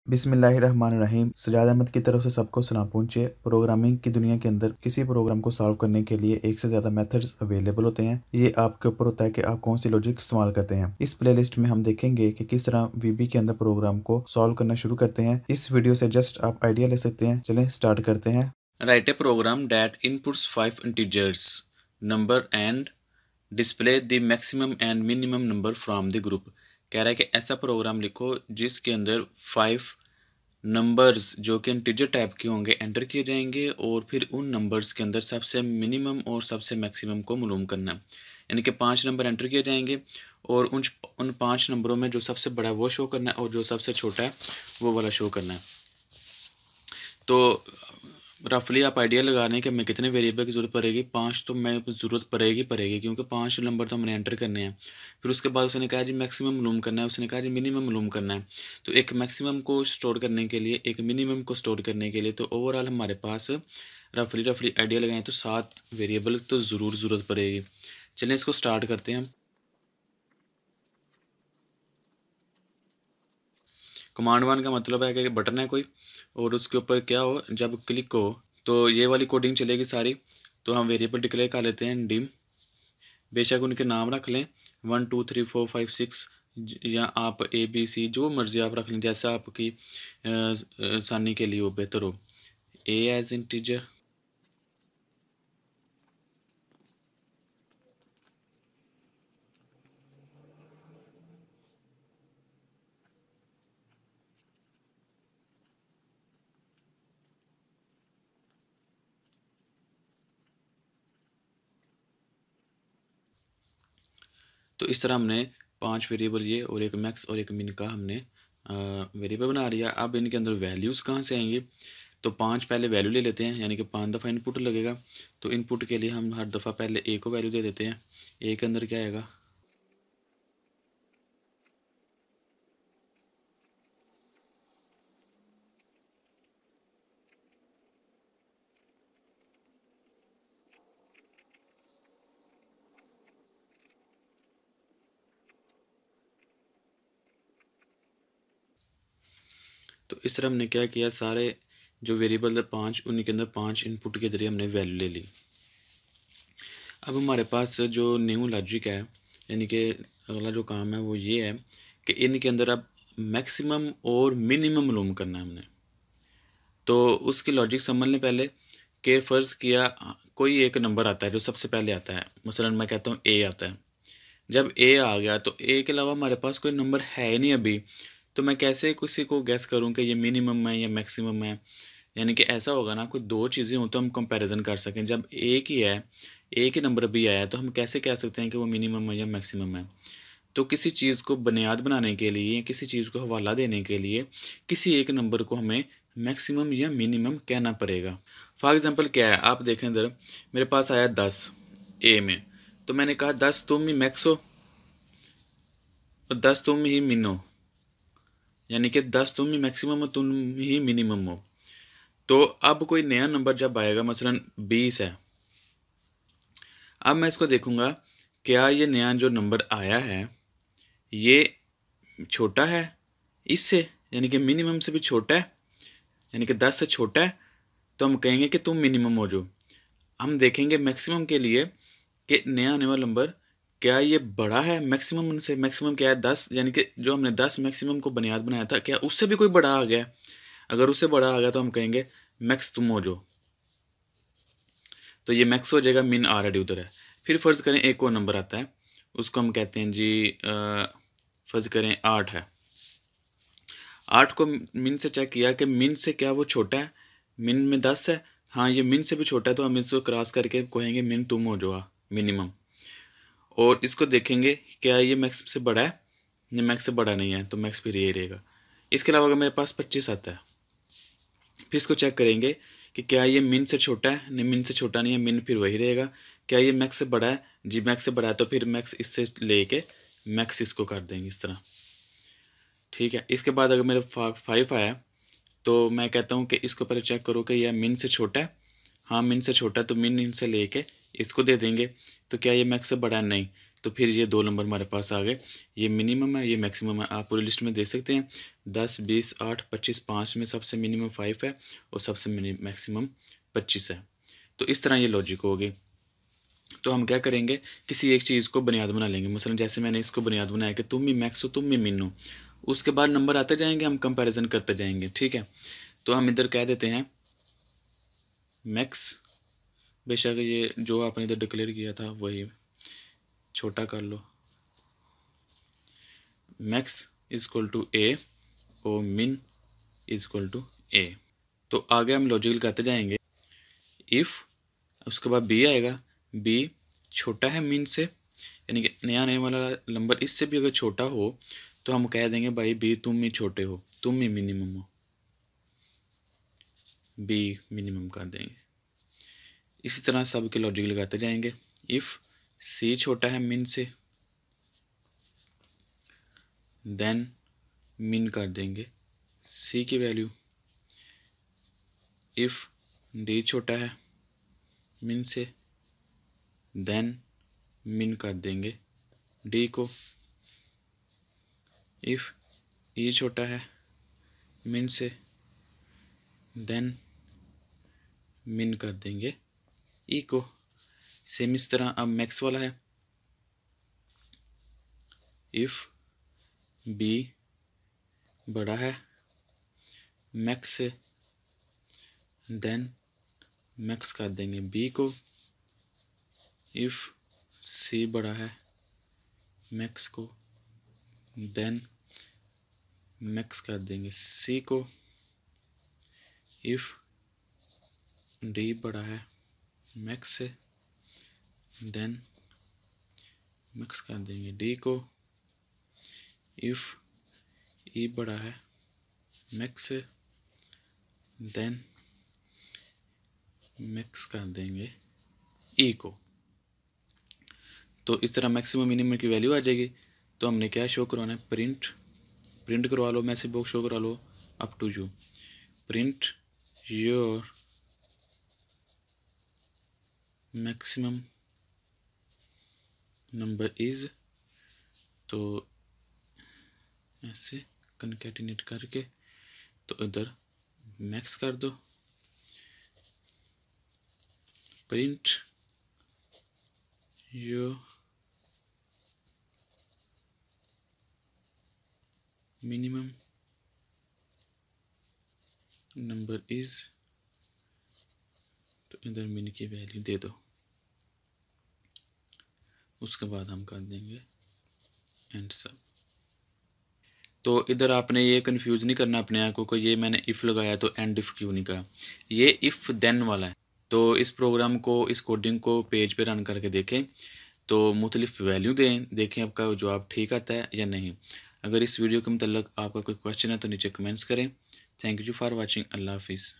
बिस्मिल्लाहिर्रहमानिर्रहीम। सजाद अहमद की तरफ से सबको सलाम पहुँचे। प्रोग्रामिंग की दुनिया के अंदर किसी प्रोग्राम को सॉल्व करने के लिए एक से ज़्यादा मेथड्स अवेलेबल होते हैं। ये आपके ऊपर होता है कि आप कौन सी लॉजिक इस्तेमाल करते हैं। इस प्लेलिस्ट में हम देखेंगे कि किस तरह वीबी के अंदर प्रोग्राम को सॉल्व करना शुरू करते हैं। इस वीडियो से जस्ट आप आइडिया ले सकते हैं। चलें स्टार्ट करते हैं। Write a program that inputs 5 integers number and display the maximum and minimum number from the group। कह रहा है कि ऐसा प्रोग्राम लिखो जिसके अंदर 5 नंबर्स जो कि इंटीजर टाइप के होंगे एंटर किए जाएंगे और फिर उन नंबर्स के अंदर सबसे मिनिमम और सबसे मैक्सिमम को मालूम करना है। यानी कि 5 नंबर एंटर किए जाएंगे और उन 5 नंबरों में जो सबसे बड़ा है वो शो करना है और जो सबसे छोटा है वो वाला शो करना है। तो रफली आप आइडिया लगाने कि हमें कितने वेरिएबल की ज़रूरत पड़ेगी। 5 तो मैं ज़रूरत पड़ेगी क्योंकि 5 नंबर तो हमने एंटर करने हैं। फिर उसके बाद उसने कहा जी मैक्सिमम मालूम करना है, उसने कहा जी मिनिमम मालूम करना है। तो एक मैक्सिमम को स्टोर करने के लिए, एक मिनिमम को स्टोर करने के लिए, तो ओवरऑल हमारे पास रफली आइडिया लगाएं तो 7 वेरिएबल तो ज़रूरत पड़ेगी। चलिए इसको स्टार्ट करते हैं हम। कमांड वन का मतलब है कि बटन है कोई और उसके ऊपर क्या हो, जब क्लिक हो तो ये वाली कोडिंग चलेगी सारी। तो हम वेरिएबल डिक्लेयर कर लेते हैं डिम। बेशक उनके नाम रख लें 1 2 3 4 5 6 या आप ABC जो मर्ज़ी आप रख लें, जैसा आपकी आसानी के लिए वो बेहतर हो। ए एज इंटीजर, तो इस तरह हमने 5 वेरिएबल ये और एक मैक्स और एक मिन का हमने वेरिएबल बना लिया। अब इनके अंदर वैल्यूज़ कहाँ से आएंगी, तो 5 पहले वैल्यू ले लेते हैं, यानी कि 5 दफ़ा इनपुट लगेगा। तो इनपुट के लिए हम हर दफ़ा पहले ए को वैल्यू दे देते हैं। ए के अंदर क्या आएगा, तो इस तरह हमने क्या किया, सारे जो वेरिएबल है 5, उन्हीं के अंदर 5 इनपुट के ज़रिए हमने वैल्यू ले ली। अब हमारे पास जो न्यू लॉजिक है, यानी कि अगला जो काम है वो ये है कि इनके अंदर अब मैक्सिमम और मिनिमम मालूम करना है हमने। तो उसकी लॉजिक समझ लें पहले कि फ़र्ज़ किया कोई एक नंबर आता है जो सबसे पहले आता है, मसलन मैं कहता हूँ ए आता है। जब ए आ गया तो ए के अलावा हमारे पास कोई नंबर है ही नहीं अभी, तो मैं कैसे किसी को गैस करूं कि ये मिनिमम है या मैक्सिमम है। यानी कि ऐसा होगा ना, कोई दो चीज़ें हों तो हम कंपैरिजन कर सकें। जब एक ही है, एक ही नंबर भी आया, तो हम कैसे कह सकते हैं कि वो मिनिमम है या मैक्सिमम है। तो किसी चीज़ को बुनियाद बनाने के लिए, किसी चीज़ को हवाला देने के लिए किसी एक नंबर को हमें मैक्सिमम या मिनिमम कहना पड़ेगा। फॉर एग्ज़ाम्पल क्या है, आप देखें इधर मेरे पास आया 10 ए में, तो मैंने कहा 10 तुम ही मैक्स हो और 10 तुम ही मिन हो, यानी कि 10 तुम ही मैक्सिमम हो, तुम ही मिनिमम हो। तो अब कोई नया नंबर जब आएगा, मसलन 20 है, अब मैं इसको देखूंगा क्या ये नया जो नंबर आया है ये छोटा है इससे, यानी कि मिनिमम से भी छोटा है, यानी कि 10 से छोटा है, तो हम कहेंगे कि तुम मिनिमम हो जो। हम देखेंगे मैक्सिमम के लिए कि नया आने वाला नंबर क्या ये बड़ा है मैक्सिमम से। मैक्सिमम क्या है 10, यानी कि जो हमने 10 मैक्सिमम को बुनियाद बनाया था, क्या उससे भी कोई बड़ा आ गया। अगर उससे बड़ा आ गया तो हम कहेंगे मैक्स तुम हो जो। तो ये मैक्स हो जाएगा, मिन ऑलरेडी उधर है। फिर फ़र्ज़ करें एक और नंबर आता है, उसको हम कहते हैं जी फ़र्ज़ करें 8 है। 8 को मिन से चेक किया कि मिन से क्या वो छोटा है, मिन में 10 है, हाँ ये मिन से भी छोटा है, तो हम इसको क्रॉस करके कहेंगे मिन तुम हो जो मिनिमम। और इसको देखेंगे क्या ये मैक्स से बड़ा है, नहीं मैक्स से बड़ा नहीं है, तो मैक्स फिर ये रहेगा। इसके अलावा अगर मेरे पास 25 आता है, फिर इसको चेक करेंगे कि क्या ये मिन से छोटा है, नहीं मिन से छोटा नहीं है, मिन फिर वही रहेगा। क्या ये मैक्स से बड़ा है, जी मैक्स से बड़ा है, तो फिर मैक्स इससे लेके मैक्स इसको कर देंगे इस तरह। ठीक है, इसके बाद अगर मेरे 5 आया तो मैं कहता हूँ कि इसको पहले चेक करो कि यह मिन से छोटा है, हाँ मिन से छोटा है, तो मिन इनसे लेके इसको दे देंगे। तो क्या ये मैक्स से बड़ा है, नहीं, तो फिर ये 2 नंबर हमारे पास आ गए। ये मिनिमम है, ये मैक्सिमम है। आप पूरी लिस्ट में देख सकते हैं 10, 20, 8, 25, 5 में सबसे मिनिमम 5 है और सबसे मैक्सिमम 25 है। तो इस तरह ये लॉजिक होगी। तो हम क्या करेंगे, किसी एक चीज़ को बुनियाद बना लेंगे। मसलन जैसे मैंने इसको बुनियाद बनाया कि तुम ही मैक्स हो, तुम ही मिन हो। उसके बाद नंबर आते जाएंगे, हम कंपैरिजन करते जाएंगे, ठीक है। तो हम इधर कह देते हैं मैक्स, बेशक ये जो आपने इधर डिक्लेयर किया था वही छोटा कर लो, मैक्स इज इक्वल टू ए और मिन इज इक्वल टू ए। तो आगे हम लॉजिक लगाते जाएंगे। इफ़ उसके बाद बी आएगा, बी छोटा है मिन से, यानी कि नया आने वाला नंबर इससे भी अगर छोटा हो तो हम कह देंगे भाई बी तुम ही छोटे हो, तुम ही मिनिमम हो, बी मिनिमम कर देंगे। इसी तरह सब के लॉजिक लगाते जाएंगे। इफ़ सी छोटा है मिन से, देन मिन कर देंगे सी की वैल्यू। इफ़ डी छोटा है मिन से, देन मिन कर देंगे डी को। इफ़ ई छोटा है मिन से, देन मिन कर देंगे ई को। सेम इस तरह अब मैक्स वाला है। इफ़ बी बड़ा है मैक्स से, देन मैक्स कर देंगे बी को। इफ़ सी बड़ा है मैक्स को, देन मैक्स कर देंगे सी को। इफ़ डी बड़ा है मैक्स से, देन मैक्स कर देंगे डी को। इफ़ ई बड़ा है मैक्स से, देन मैक्स कर देंगे ई को। तो इस तरह मैक्सिमम मिनिमम की वैल्यू आ जाएगी। तो हमने क्या शो करवाना है, प्रिंट करवा लो, मैसेज बॉक्स शो करा लो, up to you. Print your maximum number is, तो ऐसे कनकैटिनेट करके तो इधर मैक्स कर दो। Print your minimum number is, तो इधर मिन की वैल्यू दे दो। उसके बाद हम कर देंगे एंड सब। तो इधर आपने ये कंफ्यूज नहीं करना अपने आप को ये मैंने इफ़ लगाया तो एंड इफ़ क्यों नहीं कहा, ये इफ़ देन वाला है। तो इस प्रोग्राम को, इस कोडिंग को पेज पे रन करके देखें तो मुख्तलिफ वैल्यू देखें आपका जवाब ठीक आता है या नहीं। अगर इस वीडियो के मतलब आपका कोई क्वेश्चन है तो नीचे कमेंट्स करें। Thank you for watching. अल्लाह हाफिज़।